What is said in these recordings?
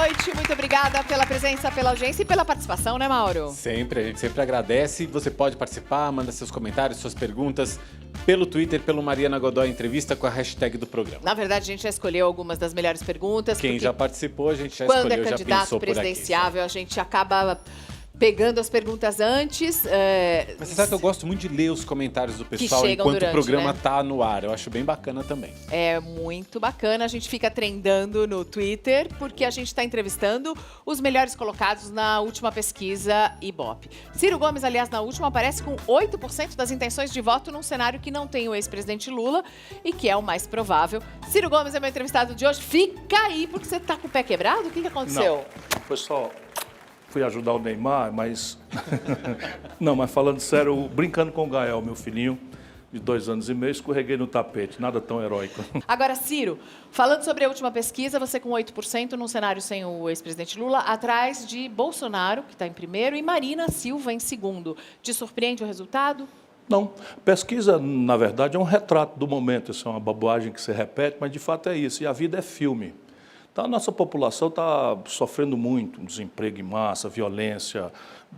noite. Muito obrigada pela presença, pela audiência e pela participação, né, Mauro? Sempre, a gente sempre agradece. Você pode participar, manda seus comentários, suas perguntas pelo Twitter, pelo Mariana Godoy Entrevista com a hashtag do programa. Na verdade, a gente já escolheu algumas das melhores perguntas. Quem já participou, a gente já quando escolheu, é já candidato pensou por aqui. presidenciável, a gente acaba pegando as perguntas antes. Mas você sabe que eu gosto muito de ler os comentários do pessoal enquanto o programa tá no ar. Eu acho bem bacana também. É muito bacana. A gente fica trendando no Twitter, porque a gente está entrevistando os melhores colocados na última pesquisa Ibope. Ciro Gomes, aliás, na última, aparece com 8% das intenções de voto num cenário que não tem o ex-presidente Lula e que é o mais provável. Ciro Gomes é meu entrevistado de hoje. Fica aí, porque você tá com o pé quebrado? O que aconteceu? Não, pessoal... Fui ajudar o Neymar, mas... Não, mas falando sério, brincando com o Gael, meu filhinho, de 2 anos e meio, escorreguei no tapete, nada tão heróico. Agora, Ciro, falando sobre a última pesquisa, você com 8% num cenário sem o ex-presidente Lula, atrás de Bolsonaro, que está em primeiro, e Marina Silva em segundo. Te surpreende o resultado? Não, pesquisa, na verdade, é um retrato do momento. Isso é uma bobagem que se repete, mas de fato é isso. E a vida é filme. Então, a nossa população está sofrendo muito, desemprego em massa, violência,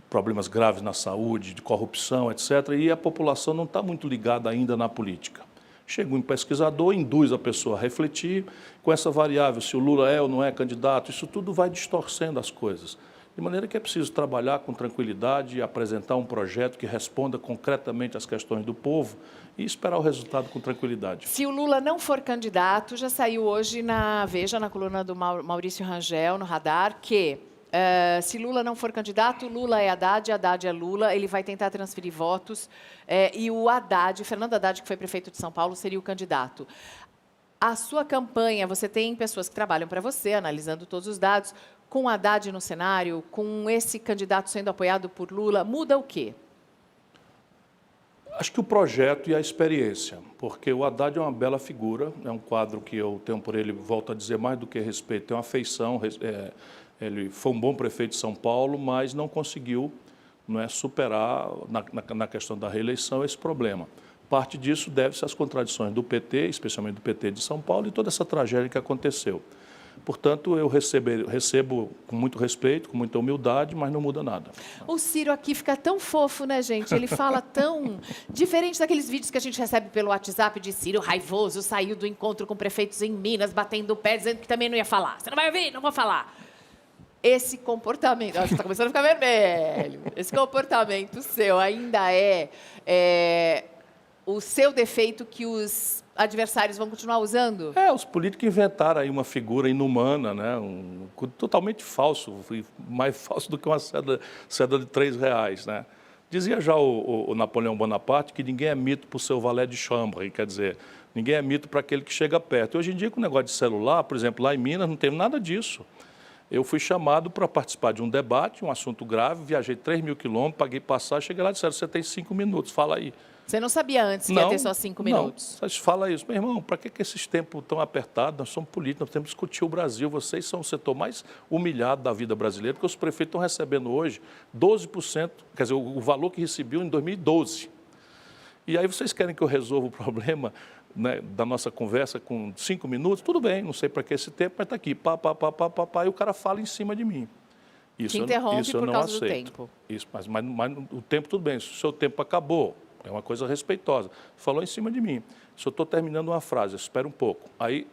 problemas graves na saúde, de corrupção, etc. E a população não está muito ligada ainda na política. Chega um pesquisador, induz a pessoa a refletir com essa variável, se o Lula é ou não é candidato, isso tudo vai distorcendo as coisas. De maneira que é preciso trabalhar com tranquilidade, apresentar um projeto que responda concretamente às questões do povo e esperar o resultado com tranquilidade. Se o Lula não for candidato, já saiu hoje na Veja, na coluna do Maurício Rangel, no Radar, que se Lula não for candidato, Lula é Haddad, Haddad é Lula, ele vai tentar transferir votos e o Haddad, Fernando Haddad, que foi prefeito de São Paulo, seria o candidato. A sua campanha, você tem pessoas que trabalham para você, analisando todos os dados. Com o Haddad no cenário, com esse candidato sendo apoiado por Lula, muda o quê? Acho que o projeto e a experiência, porque o Haddad é uma bela figura, é um quadro que eu tenho por ele, volto a dizer, mais do que respeito, tem uma afeição, ele foi um bom prefeito de São Paulo, mas não conseguiu superar, na questão da reeleição, esse problema. Parte disso deve-se às contradições do PT, especialmente do PT de São Paulo, e toda essa tragédia que aconteceu. Portanto, eu recebo com muito respeito, com muita humildade, mas não muda nada. O Ciro aqui fica tão fofo, né, gente? Ele fala tão... Diferente daqueles vídeos que a gente recebe pelo WhatsApp de Ciro raivoso, saiu do encontro com prefeitos em Minas, batendo o pé, dizendo que também não ia falar. Você não vai ouvir? Não vou falar. Esse comportamento... Acho que está começando a ficar vermelho. Esse comportamento seu ainda é o seu defeito que os adversários vão continuar usando? Os políticos inventaram aí uma figura inumana, né? Totalmente falso, mais falso do que uma seda de R$3, né? Dizia já o Napoleão Bonaparte que ninguém é mito por seu valet de chambre, quer dizer, ninguém é mito para aquele que chega perto. E hoje em dia, com o negócio de celular, por exemplo, lá em Minas, não tem nada disso. Eu fui chamado para participar de um debate, um assunto grave, viajei 3.000 quilômetros, paguei passagem, cheguei lá e disseram, você tem 5 minutos, fala aí. Você não sabia antes que ia ter só 5 minutos? Não, fala isso. Meu irmão, para que esses tempos tão apertados? Nós somos políticos, nós temos que discutir o Brasil. Vocês são o setor mais humilhado da vida brasileira, porque os prefeitos estão recebendo hoje 12%, quer dizer, o valor que recebiam em 2012. E aí vocês querem que eu resolva o problema, né, da nossa conversa com 5 minutos? Tudo bem, não sei para que esse tempo, mas está aqui, e o cara fala em cima de mim. Te interrompe por causa do tempo. Isso, mas o tempo tudo bem, se o seu tempo acabou, é uma coisa respeitosa. Falou em cima de mim. Se eu estou terminando uma frase, espera um pouco. Aí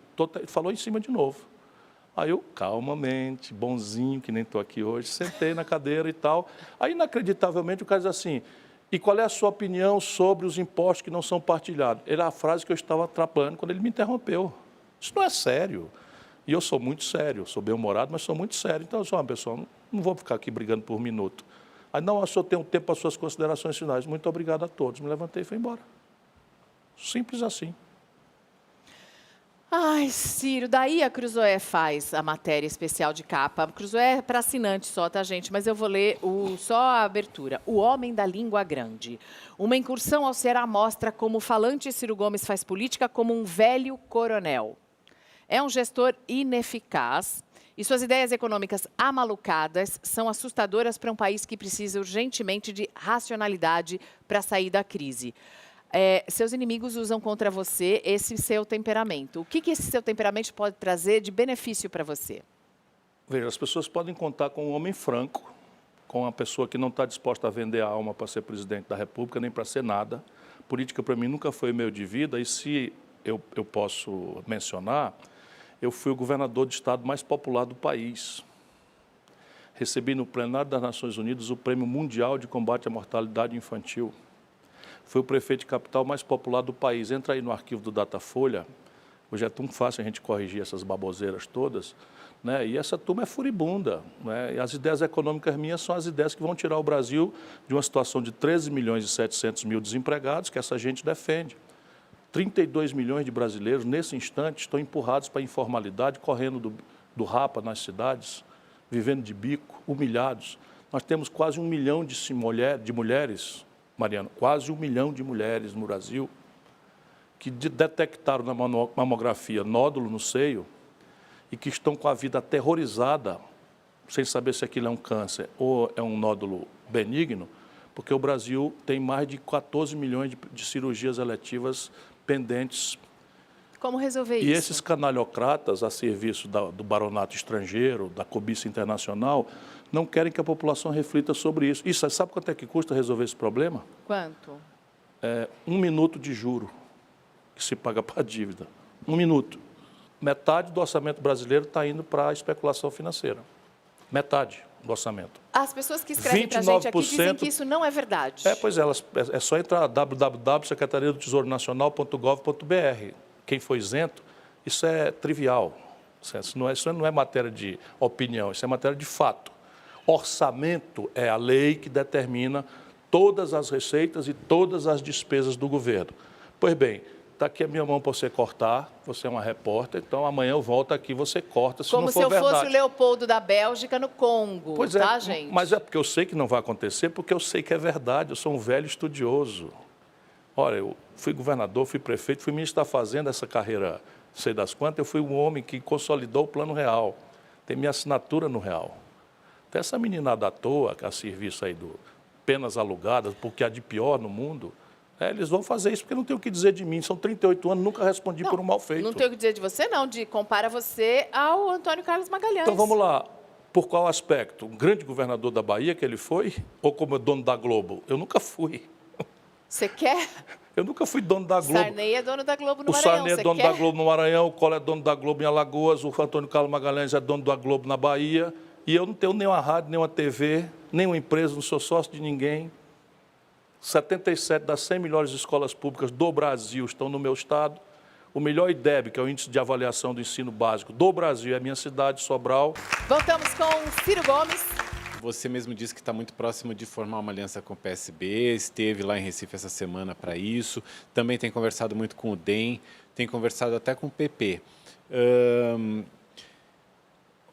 falou em cima de novo. Aí eu, calmamente, bonzinho, que nem estou aqui hoje, sentei na cadeira e tal. Aí, inacreditavelmente, o cara diz assim, e qual é a sua opinião sobre os impostos que não são partilhados? Era a frase que eu estava atrapalhando quando ele me interrompeu. Isso não é sério. E eu sou muito sério, sou bem-humorado, mas sou muito sério. Então, eu sou uma pessoa, não vou ficar aqui brigando por minuto. Aí, não, eu só tenho tempo para as suas considerações finais. Muito obrigado a todos. Me levantei e fui embora. Simples assim. Ai, Ciro, daí a Cruzoé faz a matéria especial de capa. A Cruzoé é para assinante só, tá, gente? Mas eu vou ler só a abertura. O Homem da Língua Grande. Uma incursão ao Ceará mostra como o falante Ciro Gomes faz política como um velho coronel. É um gestor ineficaz. E suas ideias econômicas amalucadas são assustadoras para um país que precisa urgentemente de racionalidade para sair da crise. Seus inimigos usam contra você esse seu temperamento. O que esse seu temperamento pode trazer de benefício para você? Veja, as pessoas podem contar com um homem franco, com uma pessoa que não está disposta a vender a alma para ser presidente da República, nem para ser nada. Política, para mim, nunca foi meio de vida, e se eu posso mencionar, eu fui o governador de estado mais popular do país. Recebi no plenário das Nações Unidas o Prêmio Mundial de Combate à Mortalidade Infantil. Fui o prefeito de capital mais popular do país. Entra aí no arquivo do Datafolha. Hoje é tão fácil a gente corrigir essas baboseiras todas, né? E essa turma é furibunda, né? E as ideias econômicas minhas são as ideias que vão tirar o Brasil de uma situação de 13 milhões e 700 mil desempregados, que essa gente defende. 32 milhões de brasileiros, nesse instante, estão empurrados para a informalidade, correndo do rapa nas cidades, vivendo de bico, humilhados. Nós temos quase 1 milhão de mulheres, Mariana, quase 1 milhão de mulheres no Brasil, que detectaram na mamografia nódulo no seio e que estão com a vida aterrorizada, sem saber se aquilo é um câncer ou é um nódulo benigno, porque o Brasil tem mais de 14 milhões de cirurgias eletivas pendentes. Como resolver isso? E esses canalhocratas a serviço do baronato estrangeiro, da cobiça internacional, não querem que a população reflita sobre isso. E sabe quanto é que custa resolver esse problema? Quanto? 1 minuto de juro que se paga para a dívida. 1 minuto. Metade do orçamento brasileiro está indo para a especulação financeira. Metade do orçamento. As pessoas que escrevem para a gente aqui dizem que isso não é verdade. Pois é, é só entrar www.secretariadotesouro-nacional.gov.br. Quem for isento, isso é trivial. Isso não é matéria de opinião, isso é matéria de fato. Orçamento é a lei que determina todas as receitas e todas as despesas do governo. Pois bem, está aqui a minha mão para você cortar, você é uma repórter, então amanhã eu volto aqui e você corta, se como não for verdade. Como se eu fosse o Leopoldo da Bélgica no Congo, pois tá, é, gente? Mas é porque eu sei que não vai acontecer, porque eu sei que é verdade, eu sou um velho estudioso. Olha, eu fui governador, fui prefeito, fui ministro da Fazenda, essa carreira, não sei das quantas, eu fui um homem que consolidou o Plano Real, tem minha assinatura no Real. Tem essa meninada à toa, que é a serviço aí do penas alugadas, porque há de pior no mundo, eles vão fazer isso porque não tem o que dizer de mim. São 38 anos, nunca respondi por um mal feito. Não tem o que dizer de você, não. Compara você ao Antônio Carlos Magalhães. Então vamos lá. Por qual aspecto? Um grande governador da Bahia que ele foi? Ou como dono da Globo? Eu nunca fui. Você quer? Eu nunca fui dono da Globo. Sarney é dono da Globo no Maranhão. O Sarney é dono da Globo no Maranhão, o Collor é dono da Globo em Alagoas, o Antônio Carlos Magalhães é dono da Globo na Bahia. E eu não tenho nenhuma rádio, nenhuma TV, nenhuma empresa, não sou sócio de ninguém. 77 das 100 melhores escolas públicas do Brasil estão no meu estado. O melhor IDEB, que é o Índice de Avaliação do Ensino Básico do Brasil, é a minha cidade, Sobral. Voltamos com Ciro Gomes. Você mesmo disse que está muito próximo de formar uma aliança com o PSB, esteve lá em Recife essa semana para isso, também tem conversado muito com o DEM, tem conversado até com o PP.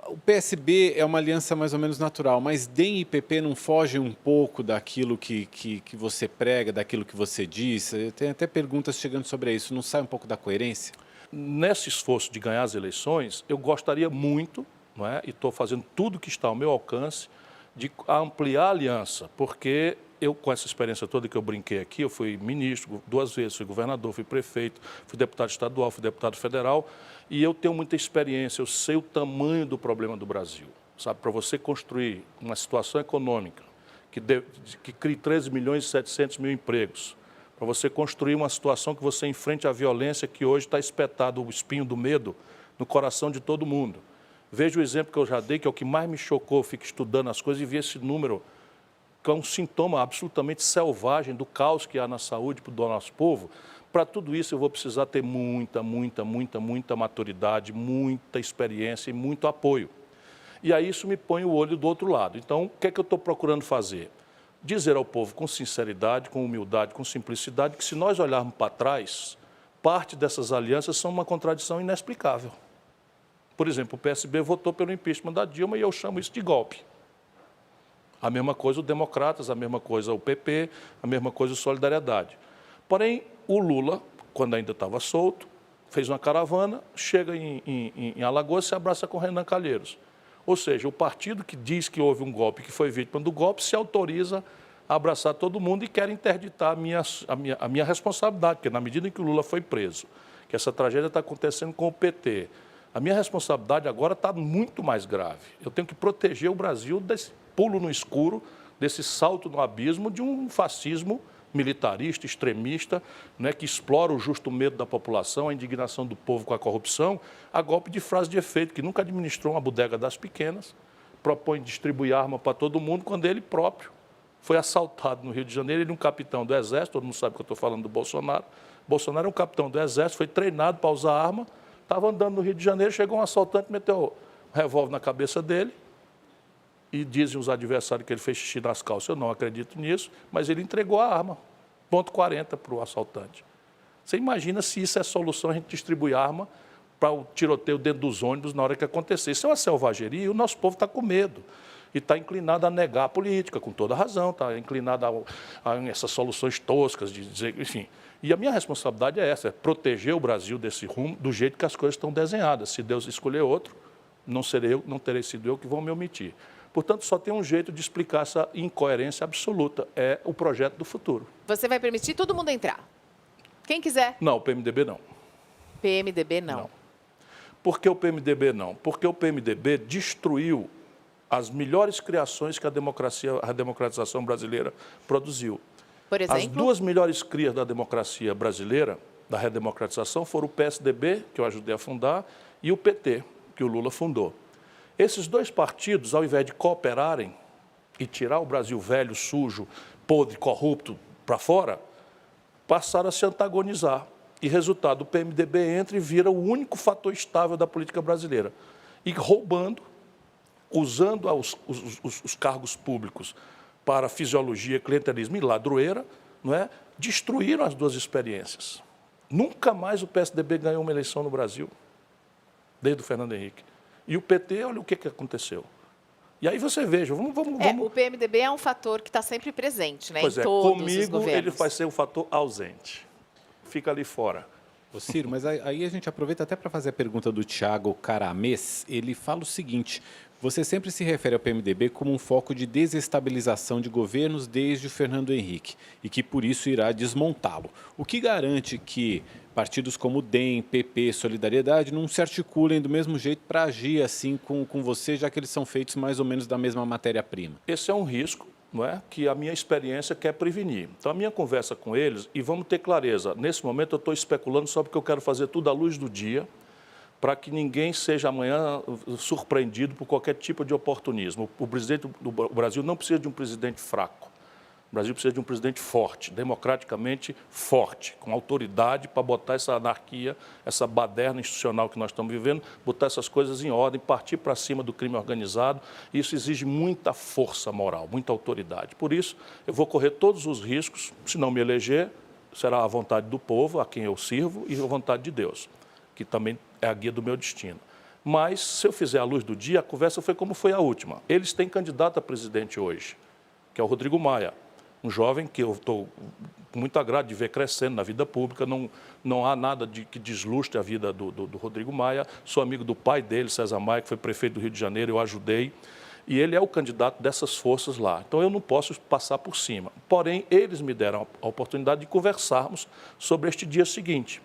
O PSB é uma aliança mais ou menos natural, mas DEM e PP não fogem um pouco daquilo que você prega, daquilo que você diz? Tem até perguntas chegando sobre isso. Não sai um pouco da coerência? Nesse esforço de ganhar as eleições, eu gostaria muito, não é? E estou fazendo tudo que está ao meu alcance, de ampliar a aliança, porque eu, com essa experiência toda que eu brinquei aqui, eu fui ministro 2 vezes, fui governador, fui prefeito, fui deputado estadual, fui deputado federal, e eu tenho muita experiência, eu sei o tamanho do problema do Brasil. Sabe, para você construir uma situação econômica que crie 13 milhões e 700 mil empregos, para você construir uma situação que você enfrente a violência que hoje está espetado o espinho do medo no coração de todo mundo. Veja o exemplo que eu já dei, que é o que mais me chocou, eu fico estudando as coisas e vi esse número, que é um sintoma absolutamente selvagem do caos que há na saúde do nosso povo. Para tudo isso eu vou precisar ter muita maturidade, muita experiência e muito apoio. E aí isso me põe o olho do outro lado. Então, o que é que eu estou procurando fazer? Dizer ao povo com sinceridade, com humildade, com simplicidade, que se nós olharmos para trás, parte dessas alianças são uma contradição inexplicável. Por exemplo, o PSB votou pelo impeachment da Dilma e eu chamo isso de golpe. A mesma coisa o Democratas, a mesma coisa o PP, a mesma coisa o Solidariedade. Porém, o Lula, quando ainda estava solto, fez uma caravana, chega em Alagoas e se abraça com Renan Calheiros. Ou seja, o partido que diz que houve um golpe, que foi vítima do golpe, se autoriza a abraçar todo mundo e quer interditar a minha responsabilidade, porque na medida em que o Lula foi preso, que essa tragédia está acontecendo com o PT, A minha responsabilidade agora está muito mais grave. Eu tenho que proteger o Brasil desse pulo no escuro, desse salto no abismo de um fascismo militarista, extremista, né, que explora o justo medo da população, a indignação do povo com a corrupção, a golpe de frase de efeito, que nunca administrou uma bodega das pequenas, propõe distribuir arma para todo mundo, quando ele próprio foi assaltado no Rio de Janeiro. Ele é um capitão do Exército, todo mundo sabe que eu estou falando do Bolsonaro. Bolsonaro é um capitão do Exército, foi treinado para usar arma, estava andando no Rio de Janeiro, chegou um assaltante, meteu um revólver na cabeça dele, e dizem os adversários que ele fez xixi nas calças. Eu não acredito nisso, mas ele entregou a arma, ponto 40 para o assaltante. Você imagina se isso é solução, a gente distribui arma para o tiroteio dentro dos ônibus na hora que acontecer. Isso é uma selvageria e o nosso povo está com medo. E está inclinado a negar a política, com toda razão, está inclinado a essas soluções toscas, de dizer, enfim. E a minha responsabilidade é essa, é proteger o Brasil desse rumo do jeito que as coisas estão desenhadas. Se Deus escolher outro, não terei sido eu que vou me omitir. Portanto, só tem um jeito de explicar essa incoerência absoluta, é o projeto do futuro. Você vai permitir todo mundo entrar? Quem quiser? Não, o PMDB não. PMDB não. Não. Por que o PMDB não? Porque o PMDB destruiu as melhores criações que a democratização brasileira produziu. Por exemplo? As duas melhores crias da democracia brasileira, da redemocratização, foram o PSDB, que eu ajudei a fundar, e o PT, que o Lula fundou. Esses dois partidos, ao invés de cooperarem e tirar o Brasil velho, sujo, podre, corrupto para fora, passaram a se antagonizar. E, resultado, o PMDB entra e vira o único fator estável da política brasileira. E roubando, usando os cargos públicos para fisiologia, clientelismo e ladroeira, não é? Destruíram as duas experiências. Nunca mais o PSDB ganhou uma eleição no Brasil, desde o Fernando Henrique. E o PT, olha o que aconteceu. E aí você veja, vamos... O PMDB é um fator que está sempre presente, né? Pois em todos os comigo governos. ele vai ser um fator ausente. Fica ali fora. Ô Ciro, mas aí a gente aproveita até para fazer a pergunta do Thiago Caramês. Ele fala o seguinte: você sempre se refere ao PMDB como um foco de desestabilização de governos desde o Fernando Henrique e que por isso irá desmontá-lo. O que garante que partidos como DEM, PP, Solidariedade não se articulem do mesmo jeito para agir assim com você, já que eles são feitos mais ou menos da mesma matéria-prima? Esse é um risco, não é, que a minha experiência quer prevenir. Então, a minha conversa com eles, e vamos ter clareza, nesse momento eu estou especulando só porque eu quero fazer tudo à luz do dia, para que ninguém seja amanhã surpreendido por qualquer tipo de oportunismo. O Brasil não precisa de um presidente fraco. O Brasil precisa de um presidente forte, democraticamente forte, com autoridade para botar essa anarquia, essa baderna institucional que nós estamos vivendo, botar essas coisas em ordem, partir para cima do crime organizado. Isso exige muita força moral, muita autoridade. Por isso, eu vou correr todos os riscos. Se não me eleger, será a vontade do povo, a quem eu sirvo, e a vontade de Deus, que também é a guia do meu destino. Mas, se eu fizer a luz do dia, a conversa foi como foi a última. Eles têm candidato a presidente hoje, que é o Rodrigo Maia. Um jovem que eu estou com muito agrado de ver crescendo na vida pública, não há nada que deslustre a vida do Rodrigo Maia. Sou amigo do pai dele, César Maia, que foi prefeito do Rio de Janeiro, eu ajudei. E ele é o candidato dessas forças lá. Então, eu não posso passar por cima. Porém, eles me deram a oportunidade de conversarmos sobre este dia seguinte.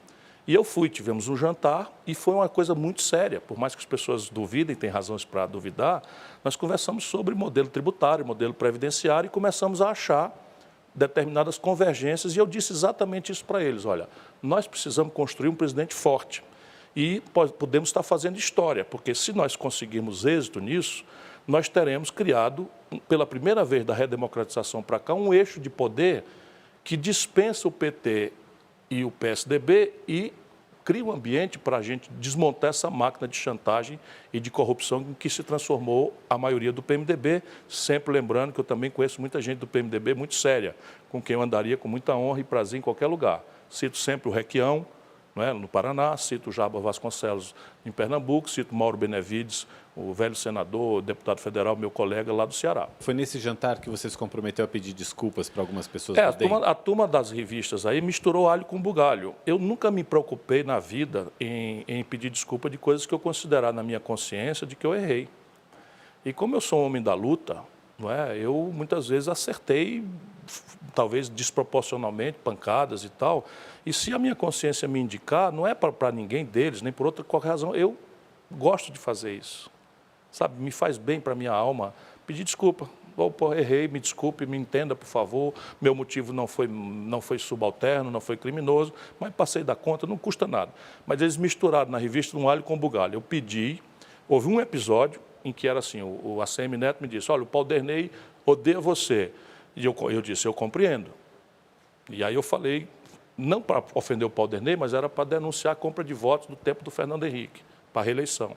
E eu tivemos um jantar e foi uma coisa muito séria. Por mais que as pessoas duvidem, tem razões para duvidar, nós conversamos sobre modelo tributário, modelo previdenciário e começamos a achar determinadas convergências, e eu disse exatamente isso para eles: olha, nós precisamos construir um presidente forte e podemos estar fazendo história, porque se nós conseguirmos êxito nisso, nós teremos criado, pela primeira vez da redemocratização para cá, um eixo de poder que dispensa o PT e o PSDB e cria um ambiente para a gente desmontar essa máquina de chantagem e de corrupção em que se transformou a maioria do PMDB, sempre lembrando que eu também conheço muita gente do PMDB muito séria, com quem eu andaria com muita honra e prazer em qualquer lugar. Cito sempre o Requião, não é, no Paraná, cito o Jarbas Vasconcelos em Pernambuco, cito Mauro Benevides, o velho senador, deputado federal, meu colega lá do Ceará. Foi nesse jantar que você se comprometeu a pedir desculpas para algumas pessoas? A turma das revistas aí misturou alho com bugalho. Eu nunca me preocupei na vida em pedir desculpa de coisas que eu considerar na minha consciência de que eu errei. E como eu sou um homem da luta, não é, eu muitas vezes acertei, talvez desproporcionalmente, pancadas e tal. E se a minha consciência me indicar, não é para ninguém deles, nem por outra qualquer razão, eu Gosto de fazer isso. Sabe, me faz bem para a minha alma. Pedir desculpa. Pô, errei, me desculpe, me entenda, por favor. Meu motivo não foi subalterno, não foi criminoso, mas passei da conta, não custa nada. Mas eles misturaram na revista um alho com bugalho. Eu pedi, houve um episódio em que era assim, o ACM Neto me disse, olha, o Paulo Dernei odeia você. E eu disse, eu compreendo. E aí eu falei, não para ofender o Paulo Dernei, mas era para denunciar a compra de votos do tempo do Fernando Henrique, para a reeleição.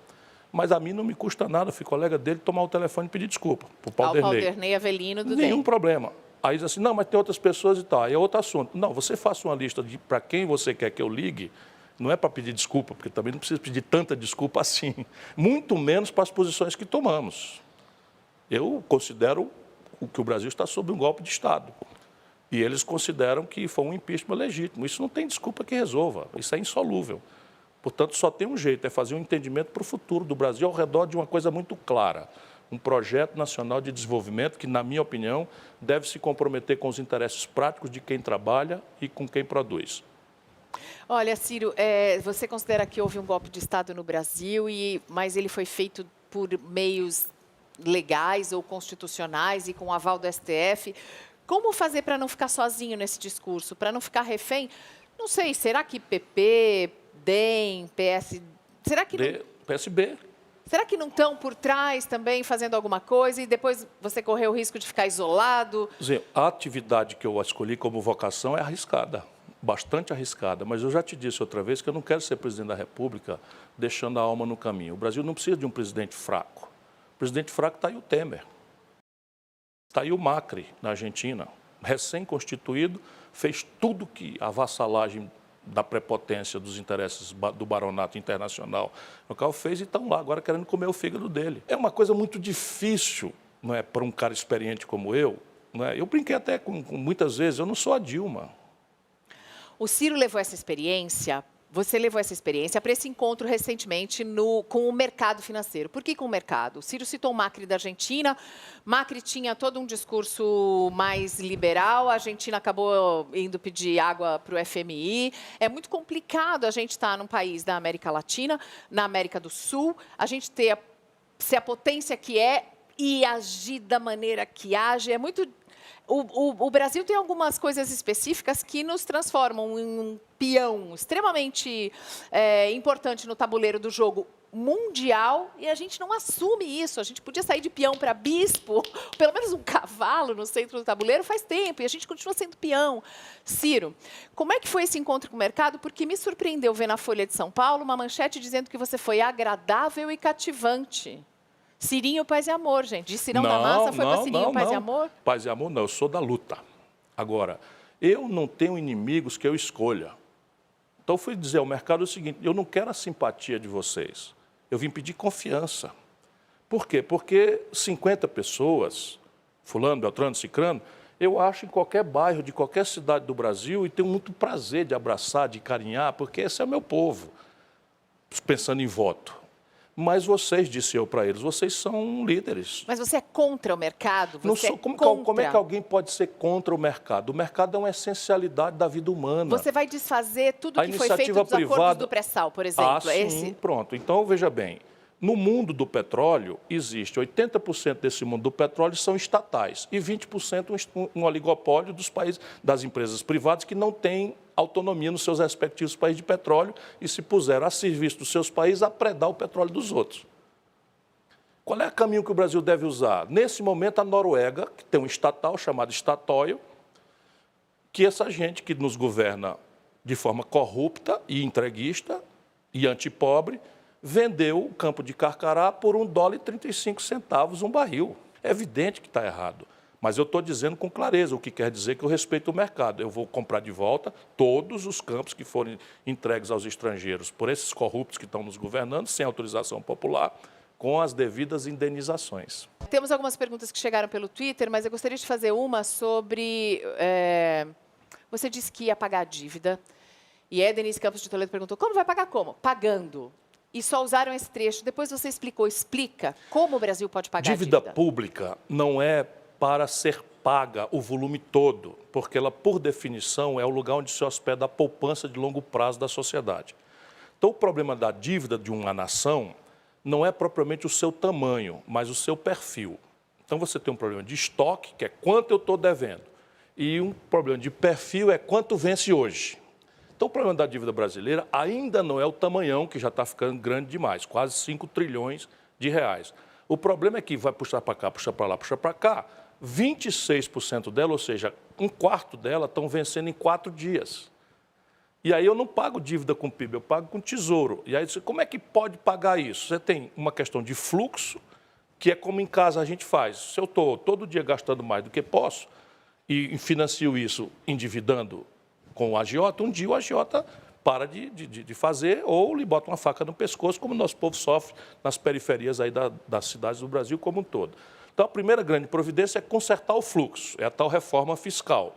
Mas a mim não me custa nada, fui colega dele, tomar o telefone e pedir desculpa para o Paulo Dernei. Paulo Dernei Avelino do Nenhum problema. Aí diz assim, não, mas tem outras pessoas e tal, aí é outro assunto. Não, você faça uma lista para quem você quer que eu ligue, não é para pedir desculpa, porque também não precisa pedir tanta desculpa assim, muito menos para as posições que tomamos. Eu considero que o Brasil está sob um golpe de Estado. E eles consideram que foi um impeachment legítimo. Isso não tem desculpa que resolva, isso é insolúvel. Portanto, só tem um jeito, é fazer um entendimento para o futuro do Brasil ao redor de uma coisa muito clara. Um projeto nacional de desenvolvimento que, na minha opinião, deve se comprometer com os interesses práticos de quem trabalha e com quem produz. Olha, Ciro, você considera que houve um golpe de Estado no Brasil, mas ele foi feito por meios legais ou constitucionais e com o aval do STF? Como fazer para não ficar sozinho nesse discurso, para não ficar refém? Não sei, será que PP, DEM, PS... Será que não... PSB. Será que não estão por trás também fazendo alguma coisa e depois você correu o risco de ficar isolado? A atividade que eu escolhi como vocação é arriscada, bastante arriscada, mas eu já te disse outra vez que eu não quero ser presidente da República deixando a alma no caminho. O Brasil não precisa de um presidente fraco. O presidente fraco está aí o Temer. Está aí o Macri, na Argentina, recém-constituído, fez tudo que a vassalagem da prepotência dos interesses do baronato internacional no qual fez e estão lá agora querendo comer o fígado dele. É uma coisa muito difícil, não é, para um cara experiente como eu. Não é? Eu brinquei até com muitas vezes, eu não sou a Dilma. O Ciro levou essa experiência, você levou essa experiência para esse encontro recentemente com o mercado financeiro. Por que com o mercado? O Ciro citou o Macri da Argentina. Macri tinha todo um discurso mais liberal, a Argentina acabou indo pedir água para o FMI. É muito complicado a gente estar num país da América Latina, na América do Sul, a gente ser a potência que é e agir da maneira que age. É muito... O Brasil tem algumas coisas específicas que nos transformam em um peão extremamente importante no tabuleiro do jogo mundial e a gente não assume isso. A gente podia sair de peão para bispo, pelo menos um cavalo no centro do tabuleiro faz tempo e a gente continua sendo peão. Ciro, como é que foi esse encontro com o mercado? Porque me surpreendeu ver na Folha de São Paulo uma manchete dizendo que você foi agradável e cativante. Cirinho, paz e amor, gente. De Cirão da Massa foi para Cirinho, paz e amor? Paz e amor não, eu sou da luta. Agora, eu não tenho inimigos que eu escolha. Então, eu fui dizer ao mercado o seguinte, eu não quero a simpatia de vocês. Eu vim pedir confiança. Por quê? Porque 50 pessoas, fulano, beltrano, cicrano, eu acho em qualquer bairro, de qualquer cidade do Brasil, e tenho muito prazer de abraçar, de carinhar, porque esse é o meu povo, pensando em voto. Mas vocês, disse eu para eles, vocês são líderes. Mas você é contra o mercado? Como é que alguém pode ser contra o mercado? O mercado é uma essencialidade da vida humana. Você vai desfazer tudo que foi feito dos acordos do pré-sal, por exemplo? Sim, pronto. Então, veja bem, no mundo do petróleo, existe 80% desse mundo do petróleo são estatais e 20% um oligopólio dos países, das empresas privadas que não têm autonomia nos seus respectivos países de petróleo e se puseram a serviço dos seus países a predar o petróleo dos outros. Qual é o caminho que o Brasil deve usar? Nesse momento, a Noruega, que tem um estatal chamado Statoil, que essa gente que nos governa de forma corrupta e entreguista e antipobre, vendeu o campo de Carcará por $1,35 um barril. É evidente que está errado. Mas eu estou dizendo com clareza, o que quer dizer que eu respeito o mercado. Eu vou comprar de volta todos os campos que forem entregues aos estrangeiros por esses corruptos que estão nos governando, sem autorização popular, com as devidas indenizações. Temos algumas perguntas que chegaram pelo Twitter, mas eu gostaria de fazer uma sobre... Você disse que ia pagar a dívida, e a Denise Campos de Toledo perguntou, como vai pagar como? Pagando. E só usaram esse trecho. Depois você explica como o Brasil pode pagar a dívida. Dívida pública não é para ser paga o volume todo, porque ela, por definição, é o lugar onde se hospeda a poupança de longo prazo da sociedade. Então, o problema da dívida de uma nação não é propriamente o seu tamanho, mas o seu perfil. Então, você tem um problema de estoque, que é quanto eu estou devendo, e um problema de perfil é quanto vence hoje. Então, o problema da dívida brasileira ainda não é o tamanhão, que já está ficando grande demais, quase 5 trilhões de reais. O problema é que vai puxar para cá, puxar para lá, puxar para cá, 26% dela, ou seja, um quarto dela, estão vencendo em 4 dias. E aí eu não pago dívida com PIB, eu pago com tesouro. E aí, como é que pode pagar isso? Você tem uma questão de fluxo, que é como em casa a gente faz. Se eu estou todo dia gastando mais do que posso e financio isso endividando com o agiota, um dia o agiota para de fazer ou lhe bota uma faca no pescoço, como o nosso povo sofre nas periferias aí das cidades do Brasil como um todo. Então, a primeira grande providência é consertar o fluxo, é a tal reforma fiscal.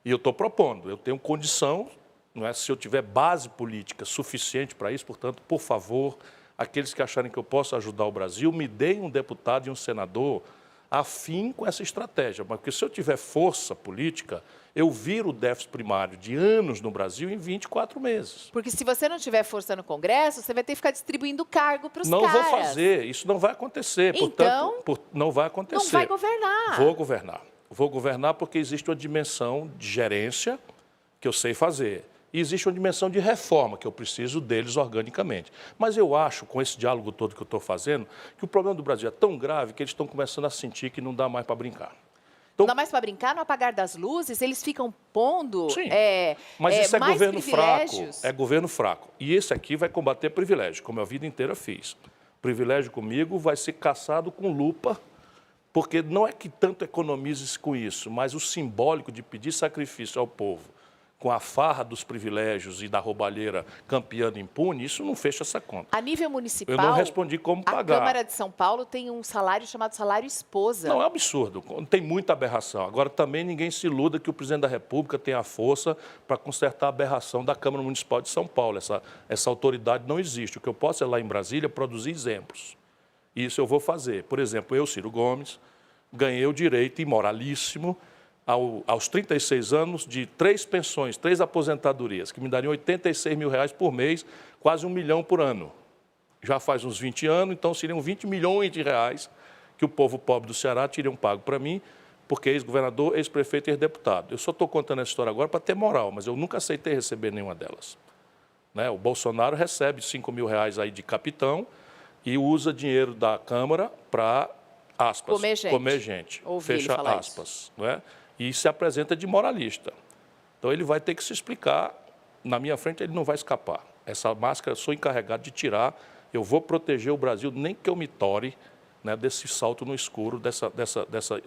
E eu estou propondo, eu tenho condição, não é, se eu tiver base política suficiente para isso, portanto, por favor, aqueles que acharem que eu posso ajudar o Brasil, me deem um deputado e um senador afim com essa estratégia. Porque se eu tiver força política, eu viro o déficit primário de anos no Brasil em 24 meses. Porque se você não tiver força no Congresso, você vai ter que ficar distribuindo cargo para os caras. Não vou fazer, isso não vai acontecer. Então, portanto, não vai acontecer. Não vai governar. Vou governar. Vou governar porque existe uma dimensão de gerência que eu sei fazer. E existe uma dimensão de reforma, que eu preciso deles organicamente. Mas eu acho, com esse diálogo todo que eu estou fazendo, que o problema do Brasil é tão grave que eles estão começando a sentir que não dá mais para brincar. Então, não dá mais para brincar no apagar das luzes, eles ficam pondo sim, mas isso é mais governo fraco. privilégios. É governo fraco. E esse aqui vai combater privilégio, como eu a vida inteira fiz. Privilégio comigo vai ser caçado com lupa, porque não é que tanto economize com isso, mas o simbólico de pedir sacrifício ao povo com a farra dos privilégios e da roubalheira campeando impune, isso não fecha essa conta. A nível municipal, eu não respondi como pagar. A Câmara de São Paulo tem um salário chamado salário esposa. Não, é um absurdo, tem muita aberração. Agora, também ninguém se iluda que o presidente da República tem a força para consertar a aberração da Câmara Municipal de São Paulo. Essa autoridade não existe. O que eu posso é, lá em Brasília, produzir exemplos. E isso eu vou fazer. Por exemplo, eu, Ciro Gomes, ganhei o direito imoralíssimo aos 36 anos, de 3 pensões, 3 aposentadorias, que me dariam R$86 mil por mês, quase R$1 milhão por ano. Já faz uns 20 anos, então seriam 20 milhões de reais que o povo pobre do Ceará teriam pago para mim, porque ex-governador, ex-prefeito e ex-deputado. Eu só estou contando essa história agora para ter moral, mas eu nunca aceitei receber nenhuma delas. Né? O Bolsonaro recebe R$5 mil aí de capitão e usa dinheiro da Câmara para, aspas, comer gente. Fecha aspas. Não é? E se apresenta de moralista. Então, ele vai ter que se explicar. Na minha frente, ele não vai escapar. Essa máscara eu sou encarregado de tirar. Eu vou proteger o Brasil, nem que eu me tore, né, desse salto no escuro,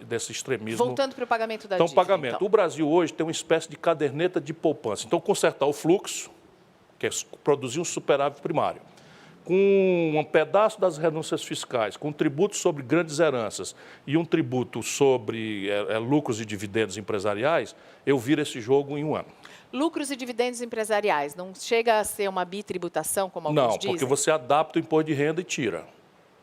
desse extremismo. Voltando para o pagamento da dívida. Então, pagamento. O Brasil hoje tem uma espécie de caderneta de poupança. Então, consertar o fluxo, que é produzir um superávit primário, com um pedaço das renúncias fiscais, com um tributo sobre grandes heranças e um tributo sobre lucros e dividendos empresariais, eu viro esse jogo em um ano. Lucros e dividendos empresariais, não chega a ser uma bitributação, como alguns dizem? Não, porque você adapta o imposto de renda e tira,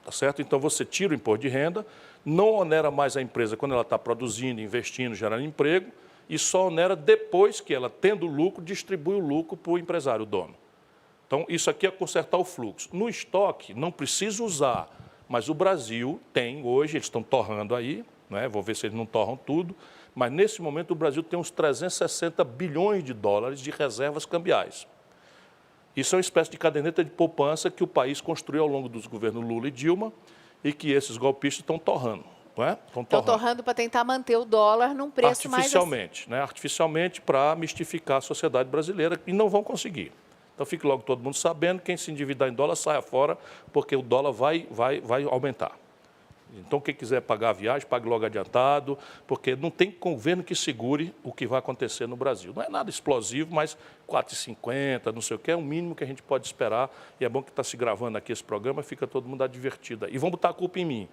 tá certo? Então, você tira o imposto de renda, não onera mais a empresa quando ela está produzindo, investindo, gerando emprego, e só onera depois que ela, tendo lucro, distribui o lucro para o empresário, o dono. Então, isso aqui é consertar o fluxo. No estoque, não precisa usar, mas o Brasil tem hoje, eles estão torrando aí, né? Vou ver se eles não torram tudo, mas nesse momento o Brasil tem uns 360 bilhões de dólares de reservas cambiais. Isso é uma espécie de caderneta de poupança que o país construiu ao longo dos governos Lula e Dilma e que esses golpistas estão torrando. Estão torrando para tentar manter o dólar num preço artificialmente, mais... Artificialmente, para mistificar a sociedade brasileira, e não vão conseguir. Então, fique logo todo mundo sabendo, quem se endividar em dólar, saia fora, porque o dólar vai aumentar. Então, quem quiser pagar a viagem, pague logo adiantado, porque não tem governo que segure o que vai acontecer no Brasil. Não é nada explosivo, mas 4,50, não sei o que, é o mínimo que a gente pode esperar. E é bom que está se gravando aqui esse programa, fica todo mundo advertido. E vão botar a culpa em mim.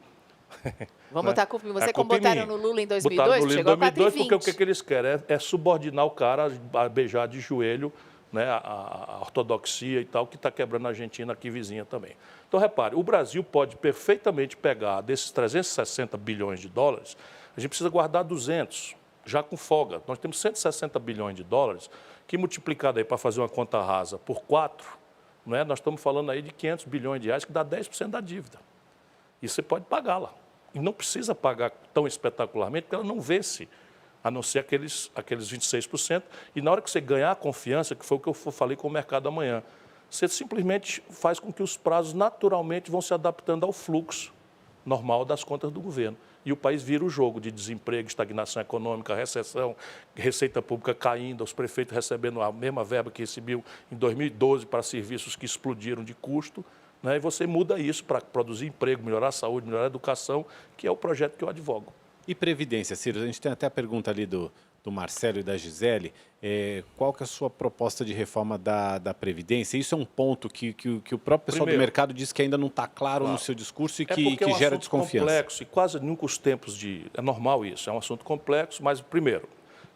Vamos botar a culpa em você, como botaram no Lula em 2002, botaram no Lula chegou em 2002, a 4,20. porque o que eles querem é subordinar o cara a beijar de joelho, né, a ortodoxia e tal, que está quebrando a Argentina aqui vizinha também. Então, repare, o Brasil pode perfeitamente pegar desses 360 bilhões de dólares, a gente precisa guardar 200, já com folga. Nós temos 160 bilhões de dólares, que multiplicado aí para fazer uma conta rasa por 4, Não é? Nós estamos falando aí de 500 bilhões de reais, que dá 10% da dívida. E você pode pagá-la. E não precisa pagar tão espetacularmente, porque ela não vence, a não ser aqueles 26%. E na hora que você ganhar a confiança, que foi o que eu falei com o mercado amanhã, você simplesmente faz com que os prazos naturalmente vão se adaptando ao fluxo normal das contas do governo. E o país vira o jogo de desemprego, estagnação econômica, recessão, receita pública caindo, os prefeitos recebendo a mesma verba que recebiam em 2012 para serviços que explodiram de custo, né? E você muda isso para produzir emprego, melhorar a saúde, melhorar a educação, que é o projeto que eu advogo. E Previdência, Ciro? A gente tem até a pergunta ali do Marcelo e da Gisele. Qual que é a sua proposta de reforma da Previdência? Isso é um ponto que o próprio pessoal do mercado diz que ainda não está claro no seu discurso e que gera desconfiança. É complexo e quase nunca os tempos de... É normal isso, é um assunto complexo, mas, primeiro,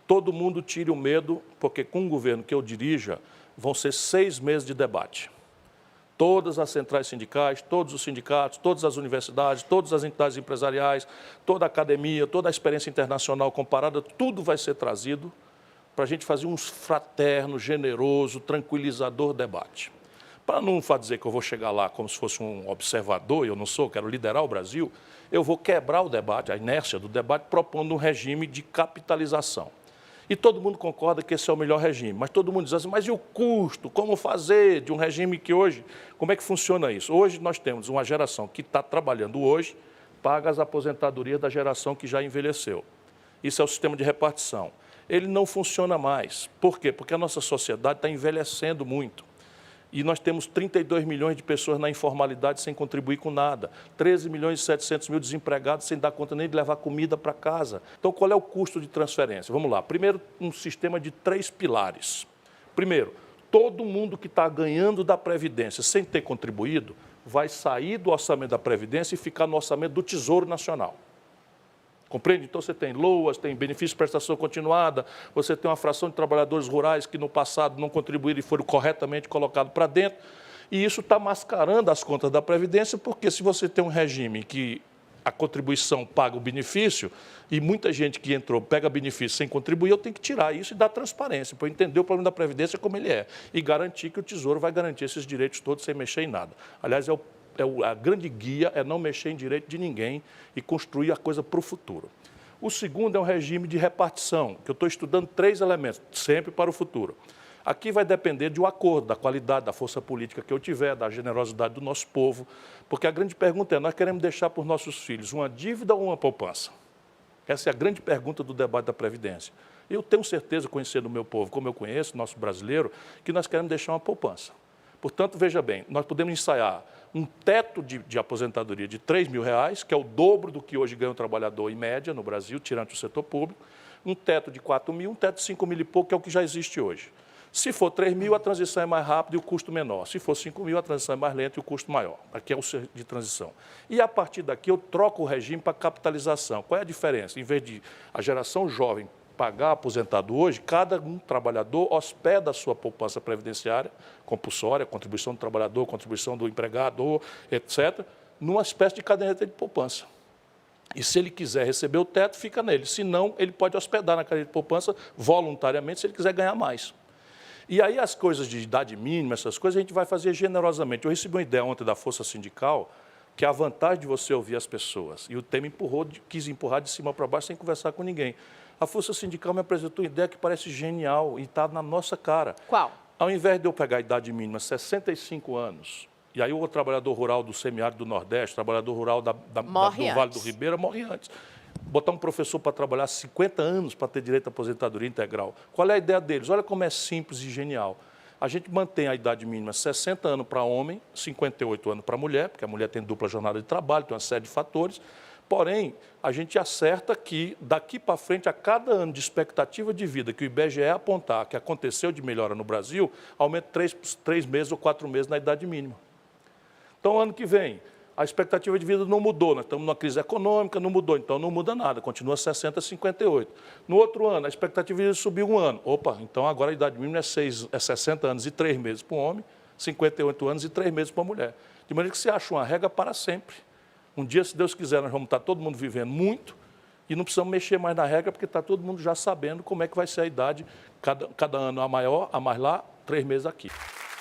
todo mundo tire o medo, porque com o governo que eu dirija, vão ser 6 meses de debate. Todas as centrais sindicais, todos os sindicatos, todas as universidades, todas as entidades empresariais, toda a academia, toda a experiência internacional comparada, tudo vai ser trazido para a gente fazer um fraterno, generoso, tranquilizador debate. Para não dizer que eu vou chegar lá como se fosse um observador, eu não sou, quero liderar o Brasil, eu vou quebrar o debate, a inércia do debate, propondo um regime de capitalização. E todo mundo concorda que esse é o melhor regime, mas todo mundo diz assim, mas e o custo? Como fazer de um regime que hoje... Como é que funciona isso? Hoje nós temos uma geração que está trabalhando hoje, paga as aposentadorias da geração que já envelheceu. Isso é o sistema de repartição. Ele não funciona mais. Por quê? Porque a nossa sociedade está envelhecendo muito. E nós temos 32 milhões de pessoas na informalidade sem contribuir com nada. 13 milhões e 700 mil desempregados sem dar conta nem de levar comida para casa. Então, qual é o custo de transferência? Vamos lá. Primeiro, um sistema de 3 pilares. Primeiro, todo mundo que está ganhando da Previdência sem ter contribuído vai sair do orçamento da Previdência e ficar no orçamento do Tesouro Nacional. Compreende? Então, você tem LOAS, tem benefício de prestação continuada, você tem uma fração de trabalhadores rurais que no passado não contribuíram e foram corretamente colocados para dentro. E isso está mascarando as contas da Previdência, porque se você tem um regime que a contribuição paga o benefício e muita gente que entrou pega benefício sem contribuir, eu tenho que tirar isso e dar transparência, para entender o problema da Previdência como ele é. E garantir que o Tesouro vai garantir esses direitos todos sem mexer em nada. Aliás, a grande guia é não mexer em direito de ninguém e construir a coisa para o futuro. O segundo é um regime de repartição, que eu estou estudando 3 elementos, sempre para o futuro. Aqui vai depender de um acordo, da qualidade, da força política que eu tiver, da generosidade do nosso povo, porque a grande pergunta é, nós queremos deixar para os nossos filhos uma dívida ou uma poupança? Essa é a grande pergunta do debate da Previdência. Eu tenho certeza, conhecendo o meu povo, como eu conheço, nosso brasileiro, que nós queremos deixar uma poupança. Portanto, veja bem, nós podemos ensaiar um teto de aposentadoria de R$ 3.000, que é o dobro do que hoje ganha o trabalhador em média no Brasil, tirando o setor público, um teto de 4.000, um teto de 5.000 e pouco, que é o que já existe hoje. Se for 3.000, a transição é mais rápida e o custo menor. Se for 5.000, a transição é mais lenta e o custo maior. Aqui é o de transição. E a partir daqui eu troco o regime para capitalização. Qual é a diferença? Em vez de a geração jovem pagar aposentado hoje, cada um trabalhador hospeda a sua poupança previdenciária, compulsória, contribuição do trabalhador, contribuição do empregador, etc., numa espécie de caderneta de poupança. E se ele quiser receber o teto, fica nele. Se não, ele pode hospedar na caderneta de poupança voluntariamente, se ele quiser ganhar mais. E aí as coisas de idade mínima, essas coisas, a gente vai fazer generosamente. Eu recebi uma ideia ontem da Força Sindical, que é a vantagem de você ouvir as pessoas. E o tema quis empurrar de cima para baixo sem conversar com ninguém. A Força Sindical me apresentou uma ideia que parece genial e está na nossa cara. Qual? Ao invés de eu pegar a idade mínima, 65 anos, e aí o trabalhador rural do semiárido do Nordeste, trabalhador rural do Vale do Ribeira, morre antes. Botar um professor para trabalhar 50 anos para ter direito à aposentadoria integral. Qual é a ideia deles? Olha como é simples e genial. A gente mantém a idade mínima 60 anos para homem, 58 anos para mulher, porque a mulher tem dupla jornada de trabalho, tem uma série de fatores. Porém, a gente acerta que, daqui para frente, a cada ano de expectativa de vida que o IBGE apontar que aconteceu de melhora no Brasil, aumenta 3 meses ou 4 meses na idade mínima. Então, ano que vem, a expectativa de vida não mudou, nós estamos numa crise econômica, não mudou, então não muda nada, continua 60, 58. No outro ano, a expectativa de vida subiu 1 ano. Opa, então agora a idade mínima é 60 anos e 3 meses para o homem, 58 anos e 3 meses para a mulher. De maneira que você acha uma regra para sempre. Um dia, se Deus quiser, nós vamos estar todo mundo vivendo muito e não precisamos mexer mais na regra, porque está todo mundo já sabendo como é que vai ser a idade, cada ano a maior, a mais lá, 3 meses aqui.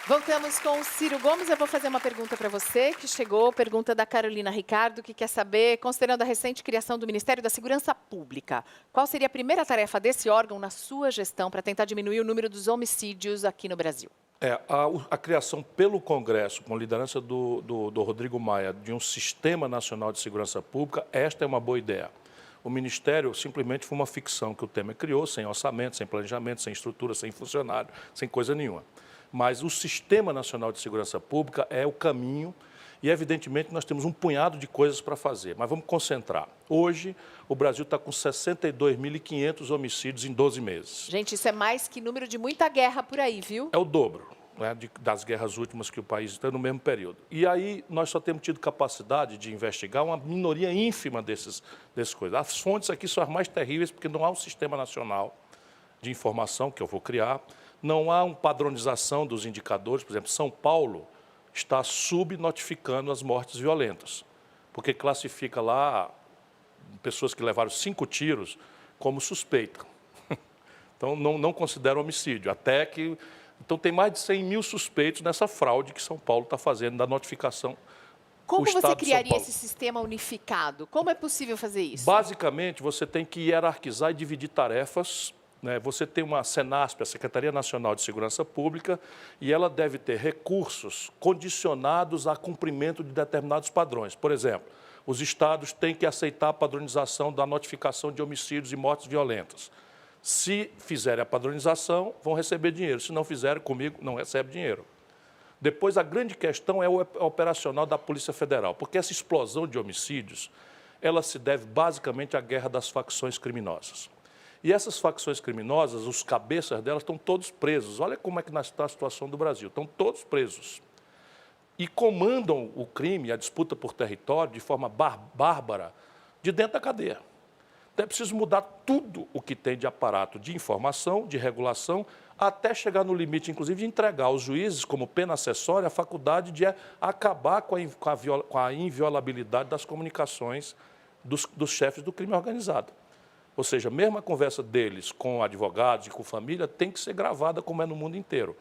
Voltamos com o Ciro Gomes. Eu vou fazer uma pergunta para você, que chegou, pergunta da Carolina Ricardo, que quer saber, considerando a recente criação do Ministério da Segurança Pública, qual seria a primeira tarefa desse órgão na sua gestão para tentar diminuir o número dos homicídios aqui no Brasil? A criação pelo Congresso, com liderança do Rodrigo Maia, de um Sistema Nacional de Segurança Pública, esta é uma boa ideia. O Ministério simplesmente foi uma ficção que o Temer criou, sem orçamento, sem planejamento, sem estrutura, sem funcionário, sem coisa nenhuma. Mas o Sistema Nacional de Segurança Pública é o caminho e, evidentemente, nós temos um punhado de coisas para fazer, mas vamos concentrar. Hoje, o Brasil está com 62.500 homicídios em 12 meses. Gente, isso é mais que número de muita guerra por aí, viu? É o dobro, né, das guerras últimas que o país está no mesmo período. E aí, nós só temos tido capacidade de investigar uma minoria ínfima dessas coisas. As fontes aqui são as mais terríveis, porque não há um Sistema Nacional de Informação, que eu vou criar. Não há uma padronização dos indicadores. Por exemplo, São Paulo está subnotificando as mortes violentas, porque classifica lá pessoas que levaram 5 tiros como suspeita. Então, não considera homicídio. Então, tem mais de 100 mil suspeitos nessa fraude que São Paulo está fazendo da notificação. Como você criaria esse sistema unificado? Como é possível fazer isso? Basicamente, você tem que hierarquizar e dividir tarefas. Você tem uma Senasp, a Secretaria Nacional de Segurança Pública, e ela deve ter recursos condicionados a cumprimento de determinados padrões. Por exemplo, os estados têm que aceitar a padronização da notificação de homicídios e mortes violentas. Se fizerem a padronização, vão receber dinheiro. Se não fizerem, comigo, não recebe dinheiro. Depois, a grande questão é o operacional da Polícia Federal, porque essa explosão de homicídios, ela se deve basicamente à guerra das facções criminosas. E essas facções criminosas, os cabeças delas estão todos presos. Olha como é que está a situação do Brasil. Estão todos presos. E comandam o crime, a disputa por território, de forma bárbara, de dentro da cadeia. Então é preciso mudar tudo o que tem de aparato de informação, de regulação, até chegar no limite, inclusive, de entregar aos juízes, como pena acessória, a faculdade de acabar com a inviolabilidade das comunicações dos chefes do crime organizado. Ou seja, mesmo a conversa deles com advogados e com família tem que ser gravada como é no mundo inteiro.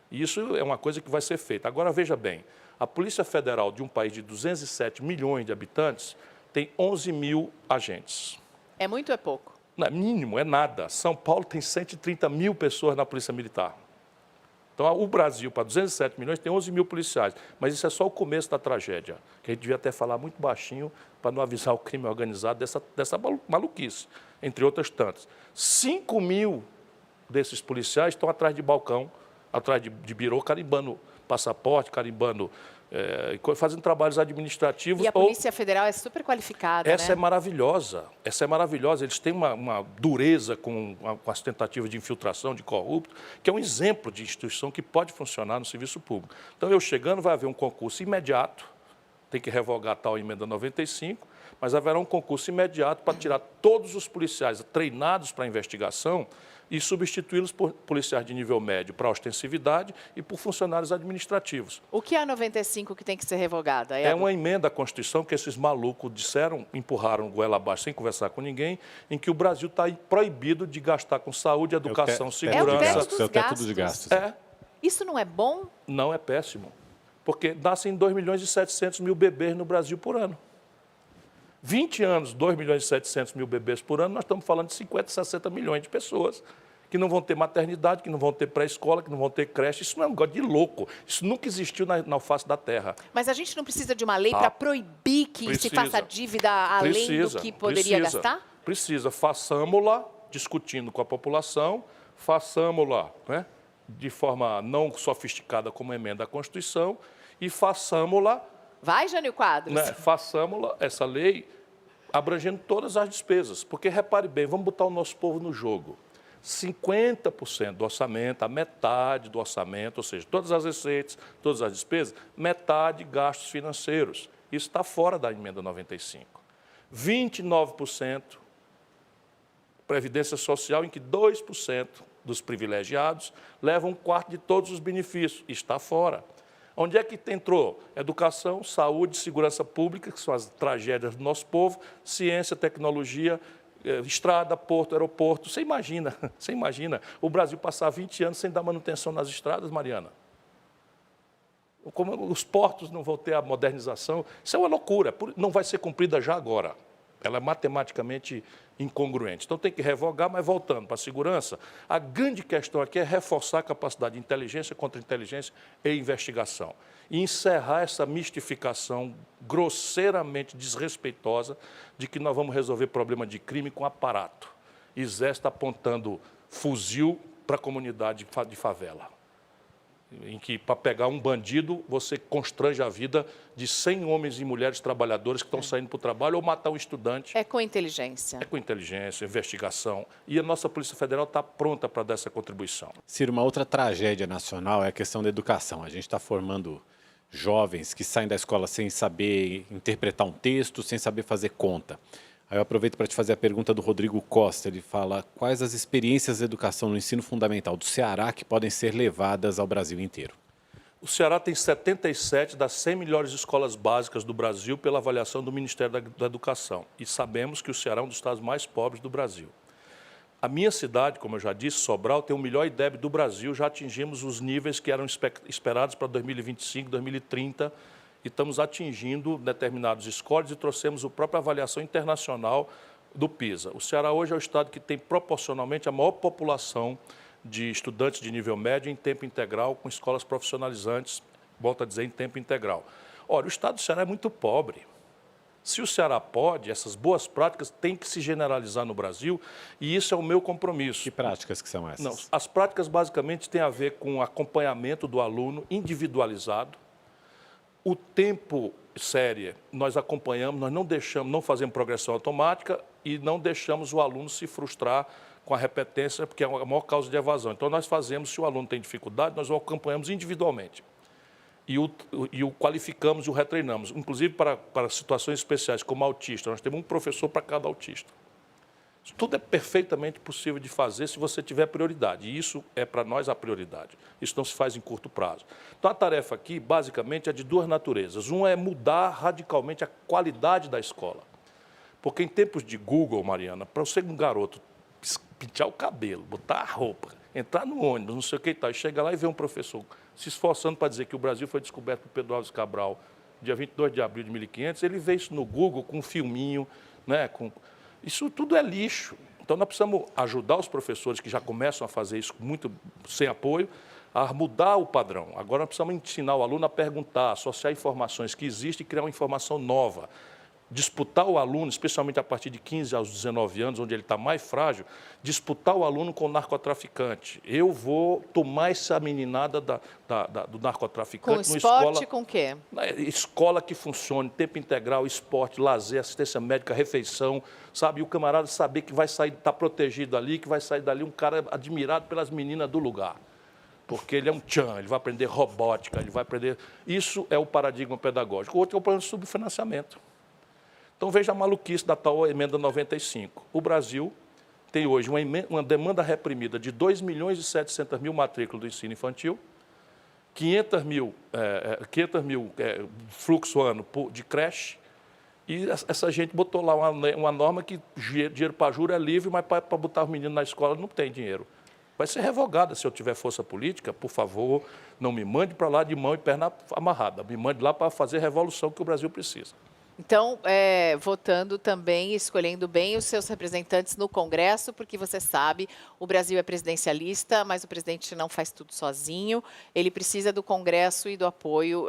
E isso é uma coisa que vai ser feita. Agora, veja bem, a Polícia Federal de um país de 207 milhões de habitantes tem 11 mil agentes. É muito ou é pouco? Não é mínimo, é nada. São Paulo tem 130 mil pessoas na Polícia Militar. Então, o Brasil, para 207 milhões, tem 11 mil policiais. Mas isso é só o começo da tragédia, que a gente devia até falar muito baixinho para não avisar o crime organizado dessa maluquice, entre outras tantas. 5 mil desses policiais estão atrás de balcão, atrás de birô, carimbando passaporte, carimbando, fazendo trabalhos administrativos. E a Polícia Federal é super qualificada, Essa né? é maravilhosa, essa é maravilhosa. Eles têm uma dureza com as tentativas de infiltração de corrupto, que é um exemplo de instituição que pode funcionar no serviço público. Então, eu chegando, vai haver um concurso imediato, tem que revogar a tal emenda 95, mas haverá um concurso imediato para tirar todos os policiais treinados para a investigação e substituí-los por policiais de nível médio para ostensividade e por funcionários administrativos. O que é a 95 que tem que ser revogada? É uma emenda à Constituição que esses malucos empurraram goela abaixo sem conversar com ninguém, em que o Brasil está proibido de gastar com saúde, educação, segurança. É o teto de gastos. Isso não é bom? Não, é péssimo. Porque nascem 2 milhões e 700 mil bebês no Brasil por ano. 20 anos, 2 milhões e 700 mil bebês por ano, nós estamos falando de 50, 60 milhões de pessoas que não vão ter maternidade, que não vão ter pré-escola, que não vão ter creche. Isso não é um negócio de louco. Isso nunca existiu na face da Terra. Mas a gente não precisa de uma lei para proibir que se faça dívida além do que poderia gastar? Precisa. Façamos-la discutindo com a população, façamos-la, né, de forma não sofisticada como emenda à Constituição e façamos-la... Vai, Jânio Quadros. Né, façamos-la, essa lei, abrangendo todas as despesas. Porque, repare bem, vamos botar o nosso povo no jogo. 50% do orçamento, a metade do orçamento, ou seja, todas as receitas, todas as despesas, metade gastos financeiros. Isso está fora da emenda 95. 29% Previdência Social, em que 2% dos privilegiados levam 1/4 de todos os benefícios. Está fora. Onde é que entrou? Educação, saúde, segurança pública, que são as tragédias do nosso povo, ciência, tecnologia, estrada, porto, aeroporto. Você imagina o Brasil passar 20 anos sem dar manutenção nas estradas, Mariana? Como os portos não vão ter a modernização. Isso é uma loucura, não vai ser cumprida já agora. Ela é matematicamente incongruente. Então, tem que revogar, mas voltando para a segurança, a grande questão aqui é reforçar a capacidade de inteligência contra inteligência e investigação. E encerrar essa mistificação grosseiramente desrespeitosa de que nós vamos resolver problema de crime com aparato. Exército apontando fuzil para a comunidade de favela, em que, para pegar um bandido, você constrange a vida de 100 homens e mulheres trabalhadores que estão saindo para o trabalho ou matar um estudante. É com inteligência. É com inteligência, investigação. E a nossa Polícia Federal está pronta para dar essa contribuição. Ciro, uma outra tragédia nacional é a questão da educação. A gente está formando jovens que saem da escola sem saber interpretar um texto, sem saber fazer conta. Aí eu aproveito para te fazer a pergunta do Rodrigo Costa. Ele fala: quais as experiências de educação no ensino fundamental do Ceará que podem ser levadas ao Brasil inteiro? O Ceará tem 77 das 100 melhores escolas básicas do Brasil pela avaliação do Ministério da Educação. E sabemos que o Ceará é um dos estados mais pobres do Brasil. A minha cidade, como eu já disse, Sobral, tem o melhor IDEB do Brasil. Já atingimos os níveis que eram esperados para 2025, 2030. E estamos atingindo determinados scores e trouxemos a própria avaliação internacional do PISA. O Ceará hoje é o estado que tem proporcionalmente a maior população de estudantes de nível médio em tempo integral, com escolas profissionalizantes, volto a dizer, em tempo integral. Olha, o estado do Ceará é muito pobre. Se o Ceará pode, essas boas práticas têm que se generalizar no Brasil e isso é o meu compromisso. Que práticas que são essas? Não, as práticas basicamente têm a ver com acompanhamento do aluno individualizado. O tempo série, nós acompanhamos, nós não deixamos, não fazemos progressão automática e não deixamos o aluno se frustrar com a repetência, porque é a maior causa de evasão. Então, nós fazemos, se o aluno tem dificuldade, nós o acompanhamos individualmente. E o qualificamos e o retreinamos, inclusive para situações especiais, como autista. Nós temos um professor para cada autista. Isso tudo é perfeitamente possível de fazer se você tiver prioridade. E isso é para nós a prioridade. Isso não se faz em curto prazo. Então, a tarefa aqui, basicamente, é de duas naturezas. Uma é mudar radicalmente a qualidade da escola. Porque em tempos de Google, Mariana, para você um garoto pintar o cabelo, botar a roupa, entrar no ônibus, não sei o que e tal, e chega lá e vê um professor se esforçando para dizer que o Brasil foi descoberto por Pedro Álvares Cabral, dia 22 de abril de 1500, ele vê isso no Google com um filminho, né, isso tudo é lixo. Então, nós precisamos ajudar os professores que já começam a fazer isso muito sem apoio, a mudar o padrão. Agora, nós precisamos ensinar o aluno a perguntar, associar informações que existem e criar uma informação nova. Disputar o aluno, especialmente a partir de 15 aos 19 anos, onde ele está mais frágil, disputar o aluno com o narcotraficante. Eu vou tomar essa meninada do narcotraficante. Com esporte, com o quê? Escola que funcione, tempo integral, esporte, lazer, assistência médica, refeição, sabe? E o camarada saber que vai sair, está protegido ali, que vai sair dali um cara admirado pelas meninas do lugar. Porque ele é um tchan, ele vai aprender robótica, ele vai aprender... Isso é o paradigma pedagógico. O outro é o problema de subfinanciamento. Então, veja a maluquice da tal emenda 95. O Brasil tem hoje uma demanda reprimida de 2.700.000 matrículas do ensino infantil, 500 mil fluxo ano de creche, e essa gente botou lá uma norma que dinheiro para juro é livre, mas para botar os meninos na escola não tem dinheiro. Vai ser revogada se eu tiver força política, por favor, não me mande para lá de mão e perna amarrada, me mande lá para fazer a revolução que o Brasil precisa. Então, votando também, escolhendo bem os seus representantes no Congresso, porque você sabe, o Brasil é presidencialista, mas o presidente não faz tudo sozinho. Ele precisa do Congresso e do apoio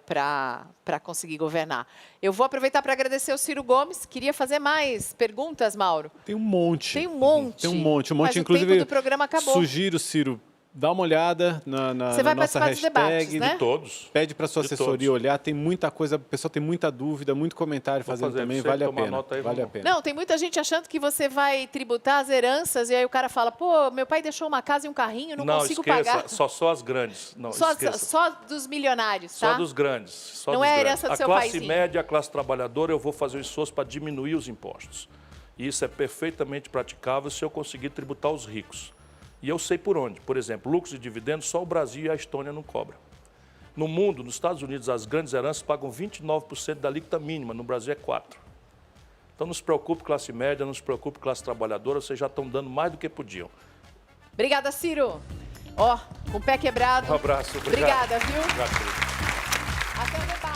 para conseguir governar. Eu vou aproveitar para agradecer ao Ciro Gomes. Queria fazer mais perguntas, Mauro? Tem um monte. Tem um monte. Tem um monte. Mas Inclusive, o tempo do programa acabou. Sugiro, Ciro, dá uma olhada na nossa hashtag. Debates, né? De todos. Pede para sua assessoria olhar, tem muita coisa, o pessoal tem muita dúvida, muito comentário fazendo também, vale a pena. Vale a pena. Não, tem muita gente achando que você vai tributar as heranças e aí o cara fala, pô, meu pai deixou uma casa e um carrinho, não consigo pagar. Só as grandes. Não, só dos milionários, tá? Só dos grandes. Não é a herança do seu paizinho. A classe média, a classe trabalhadora, eu vou fazer um esforço para diminuir os impostos. E isso é perfeitamente praticável se eu conseguir tributar os ricos. E eu sei por onde. Por exemplo, lucros e dividendos, só o Brasil e a Estônia não cobram. No mundo, nos Estados Unidos, as grandes heranças pagam 29% da alíquota mínima, no Brasil é 4%. Então, não se preocupe, classe média, não se preocupe, classe trabalhadora, vocês já estão dando mais do que podiam. Obrigada, Ciro. Ó, com o pé quebrado. Um abraço. Obrigado. Obrigada, viu? Obrigado, querido. Até o debate.